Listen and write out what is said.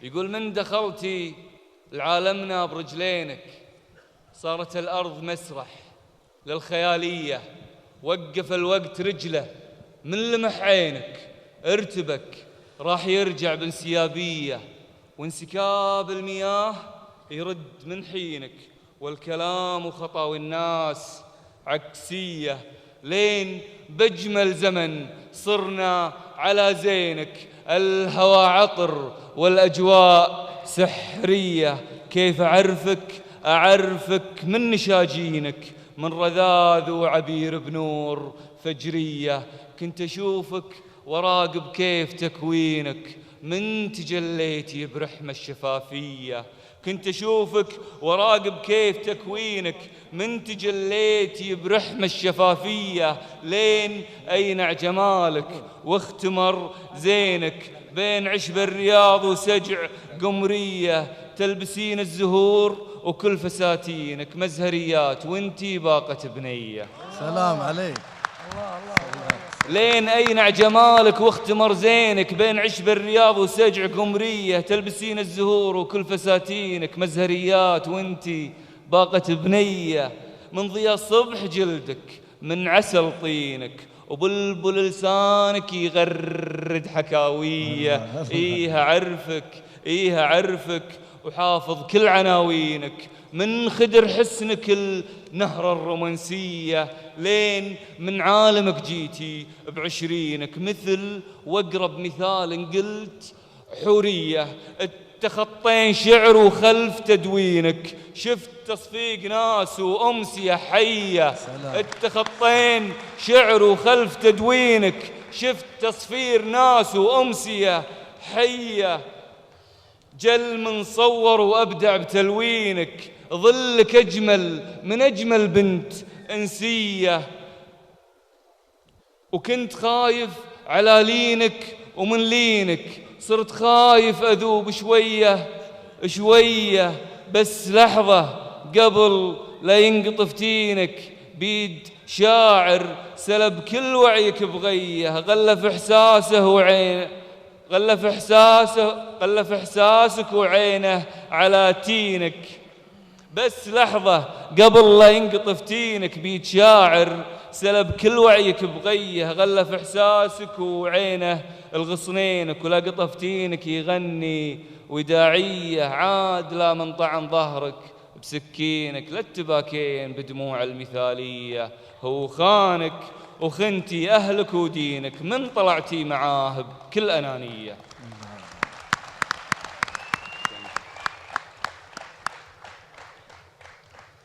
يقول من دخلتي لعالمنا برجلينك صارت الأرض مسرح للخيالية، وقف الوقت رجله من لمح عينك، ارتبك راح يرجع بانسيابية، وانسكاب المياه يرد من حينك، والكلام وخطاوي الناس عكسية، لين بأجمل زمن صرنا على زينك، الهوى عطر والأجواء سحرية. كيف أعرفك من نشاجينك، من رذاذ وعبير بنور فجرية. كنت أشوفك وراقب كيف تكوينك من تجليتي برحمة الشفافية. كنت أشوفك وراقب كيف تكوينك من تجليتي برحمة الشفافية، لين أينع جمالك واختمر زينك بين عشب الرياض وسجع قمرية. تلبسين الزهور وكل فساتينك مزهريات، وانتي باقة بنية. سلام عليك. لين أينع جمالك واختمر زينك بين عشب الرياض وسجع قمرية. تلبسين الزهور وكل فساتينك مزهريات، وانتي باقة بنية. من ضياء صبح جلدك من عسل طينك، وبلبل لسانك يغرد حكاوية. إيه أعرفك وحافظ كل عناوينك من خدر حسنك النهر الرومانسية، لين من عالمك جيتي بعشرينك مثل وأقرب مثال قلت حورية. اتخطين شعر وخلف تدوينك شفت تصفيق ناس وأمسية حية. اتخطين شعر وخلف تدوينك شفت تصفير ناس وأمسية حية. جل من صور وأبدع بتلوينك، ظلك أجمل من أجمل بنت إنسية. وكنت خايف على لينك، ومن لينك صرت خايف أذوب شوية شوية. بس لحظة قبل لا ينقطف تينك بيد شاعر سلب كل وعيك بغيه، غلف إحساسه وعينه، غلف إحساسك وعينه على تينك. بس لحظة قبل لا ينقطف تينك بيد شاعر سلب كل وعيك بغيه، غلف إحساسك وعينه الغصنينك، ولا قطف تينك يغني وداعية. عاد لا من طعن ظهرك بسكينك، لا التباكين بدموع المثالية. هو خانك وخنتي أهلك ودينك من طلعتي معاه بكل أنانية.